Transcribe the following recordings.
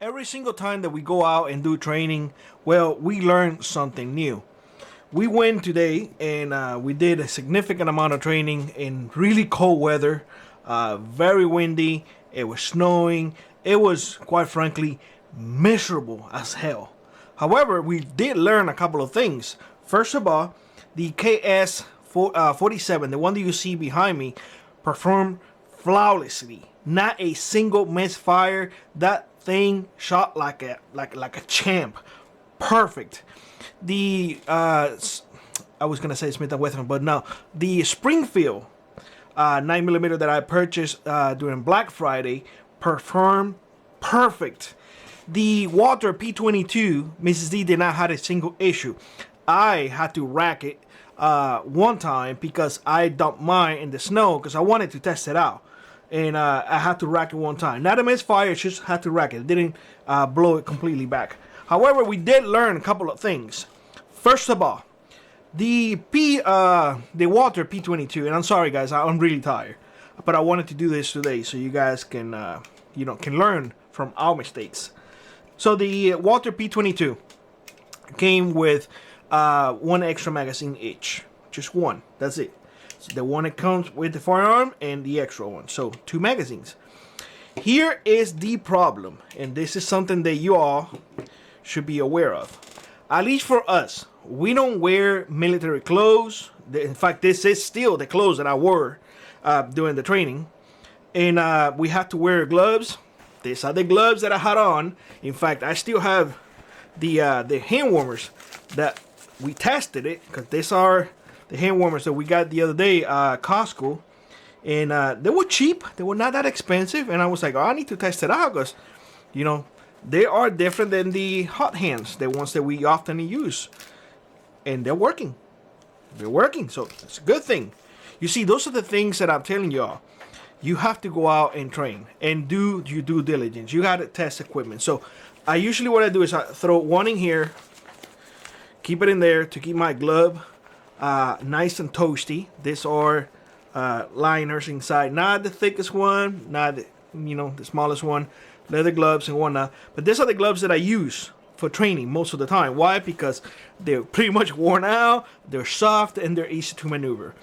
Every single time that we go out and do training, well, we learn something new. We went today and we did a significant amount of training in really cold weather, very windy. It was snowing. It was, quite frankly, miserable as hell. However, we did learn a couple of things. First of all, the KS-47, the one that you see behind me, performed flawlessly. Not a single misfire. That thing shot like a champ. Perfect. The I was gonna say Smith & Wesson, but no. The Springfield 9mm that I purchased during Black Friday performed perfect. The Walther P22 Mrs. D did not have a single issue. I had to rack it one time because I dumped mine in the snow because I wanted to test it out. And I had to rack it one time. Not a misfire, just had to rack it. It didn't blow it completely back. However, we did learn a couple of things. First of all, the Walther P22, and I'm sorry guys, I'm really tired, but I wanted to do this today so you guys can can learn from our mistakes. So the Walther P22 came with one extra magazine each, just one. That's it. The one that comes with the firearm and the extra one. So 2 magazines. Here is the problem, and this is something that you all should be aware of. At least for us, we don't wear military clothes. In fact, this is still the clothes that I wore during the training. And we have to wear gloves. These are the gloves that I had on. In fact, I still have the hand warmers that we tested it, because these are the hand warmers that we got the other day Costco, and they were cheap. They were not that expensive, and I was like, oh, I need to test it out because they are different than the hot hands, the ones that we often use, and they're working. So it's a good thing. You see, those are the things that I'm telling y'all. You have to go out and train and do your due diligence. You got to test equipment. So I usually, what I do is I throw one in here, keep it in there to keep my glove nice and toasty. These are liners inside, not the thickest one, not the smallest one, leather gloves and whatnot, but these are the gloves that I use for training most of the time. Why? Because they're pretty much worn out, they're soft, and they're easy to maneuver.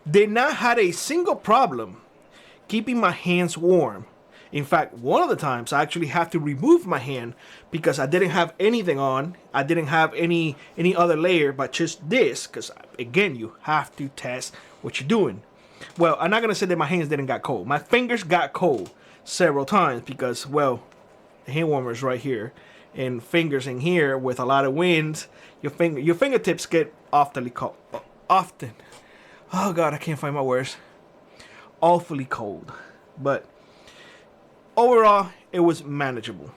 They not had a single problem keeping my hands warm. In fact, one of the times I actually have to remove my hand because I didn't have anything on. I didn't have any other layer but just this, because again, you have to test what you're doing. Well, I'm not gonna say that my hands didn't get cold. My fingers got cold several times because, well, the hand warmer is right here, and fingers in here with a lot of wind, your fingertips get awfully cold. Often. Oh God, I can't find my words. Awfully cold, but overall, it was manageable.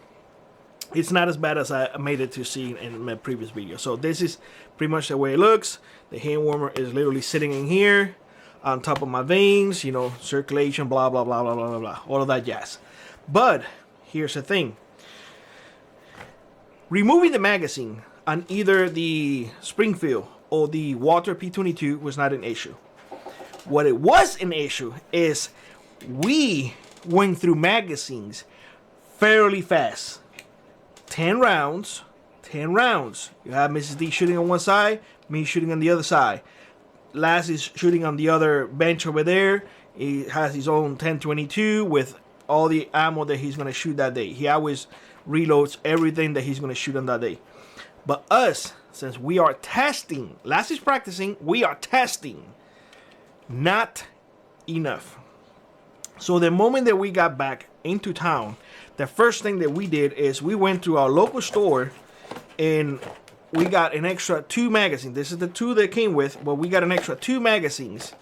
It's not as bad as I made it to see in my previous video. So this is pretty much the way it looks. The hand warmer is literally sitting in here on top of my veins, circulation, blah, blah, blah, blah, blah, blah, blah, all of that jazz. But here's the thing. Removing the magazine on either the Springfield or the Walther P22 was not an issue. What it was an issue is we went through magazines fairly fast. 10 rounds. You have Mrs. D shooting on one side, me shooting on the other side. Laz is shooting on the other bench over there. He has his own 10-22 with all the ammo that he's going to shoot that day. He always reloads everything that he's going to shoot on that day. But us, since we are testing, Laz is practicing, we are testing. Not enough. So the moment that we got back into town, the first thing that we did is we went to our local store and we got an extra 2 magazines. This is the 2 that came with, but we got an extra 2 magazines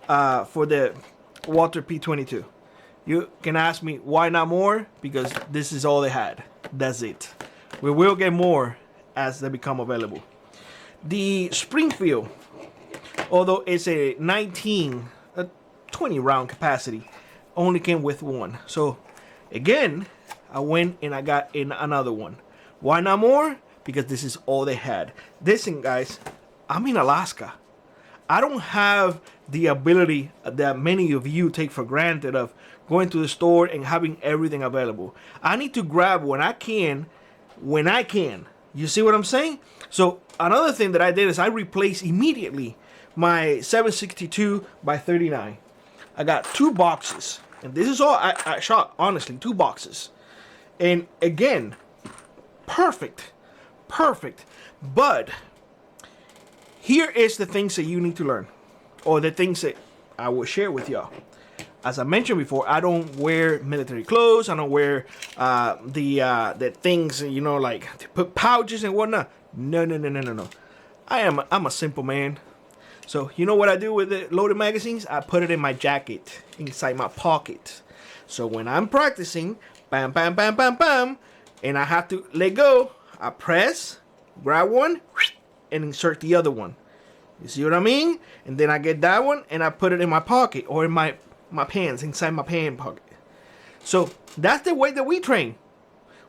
for the Walther P22. You can ask me why not more? Because this is all they had. That's it. We will get more as they become available. The Springfield, although it's a 20 round capacity, only came with 1. So again, I went and I got in another one. Why not more? Because this is all they had. Listen guys, I'm in Alaska. I don't have the ability that many of you take for granted of going to the store and having everything available. I need to grab when I can. You see what I'm saying? So another thing that I did is I replaced immediately my 762 by 39. I got 2 boxes, and this is all I shot, honestly, 2 boxes. And again, perfect. But here is the things that you need to learn, or the things that I will share with y'all. As I mentioned before, I don't wear military clothes. I don't wear the things, you know, like to put pouches and whatnot. No. I'm a simple man. So you know what I do with the loaded magazines? I put it in my jacket, inside my pocket. So when I'm practicing, bam, and I have to let go, I press, grab one, and insert the other one. You see what I mean? And then I get that one and I put it in my pocket, or in my pants, inside my pant pocket. So that's the way that we train.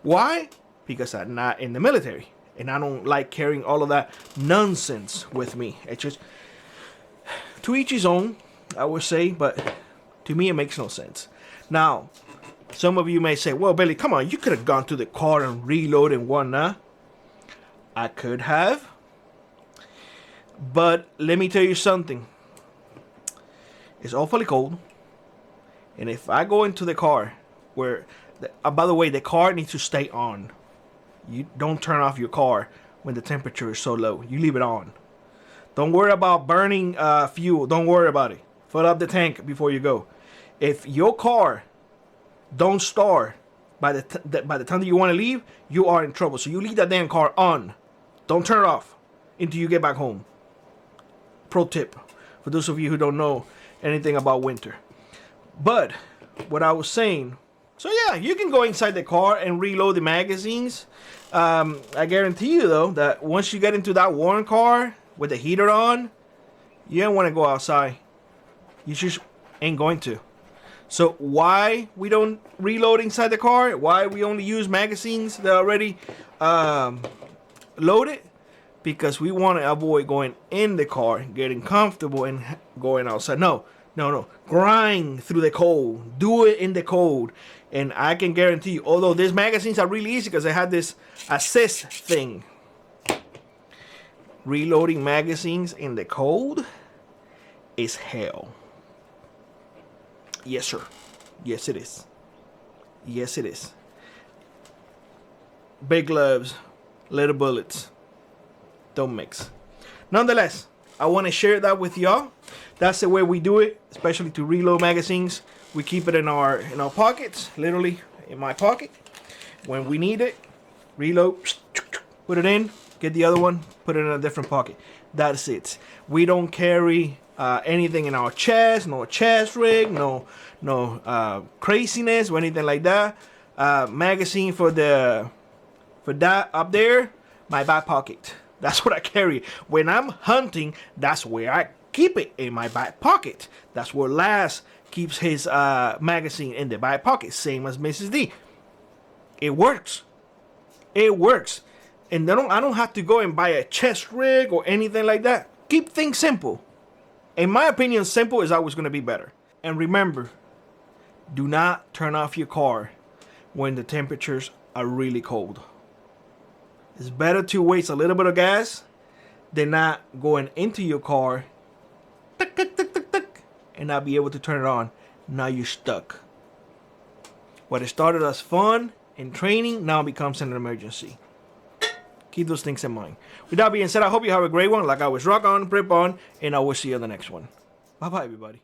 Why? Because I'm not in the military, and I don't like carrying all of that nonsense with me. It's just, to each his own, I would say, but to me it makes no sense. Now, some of you may say, well, Billy, come on, you could have gone to the car and reload and whatnot. I could have. But let me tell you something. It's awfully cold. And if I go into the car where, by the way, the car needs to stay on. You don't turn off your car when the temperature is so low. You leave it on. Don't worry about burning fuel. Don't worry about it. Fill up the tank before you go. If your car don't start by the time that you want to leave, you are in trouble. So you leave that damn car on. Don't turn it off until you get back home. Pro tip for those of you who don't know anything about winter. But what I was saying, so yeah, you can go inside the car and reload the magazines. I guarantee you though that once you get into that warm car with the heater on, you don't want to go outside. You just ain't going to. So why we don't reload inside the car? Why we only use magazines that are already loaded? Because we want to avoid going in the car, getting comfortable, and going outside. No. Grind through the cold. Do it in the cold. And I can guarantee you, although these magazines are really easy because they have this assist thing. Reloading magazines in the cold is hell. Yes, sir. Yes, it is. Yes, it is. Big gloves, little bullets. Don't mix. Nonetheless, I want to share that with y'all. That's the way we do it, especially to reload magazines. We keep it in our pockets, literally in my pocket. When we need it, reload, put it in, get the other one, put it in a different pocket. That's it. We don't carry anything in our chest, no chest rig, no craziness or anything like that. Magazine for that up there, my back pocket. That's what I carry. When I'm hunting, that's where I keep it, in my back pocket. That's where Laz keeps his magazine, in the back pocket. Same as Mrs. D. It works. It works. And I don't have to go and buy a chest rig or anything like that. Keep things simple. In my opinion, simple is always going to be better. And remember, do not turn off your car when the temperatures are really cold. It's better to waste a little bit of gas than not going into your car and not be able to turn it on. Now you're stuck. What it started as fun and training now becomes an emergency. Keep those things in mind. With that being said, I hope you have a great one. Like I was, rock on, prep on, and I will see you on the next one. Bye-bye, everybody.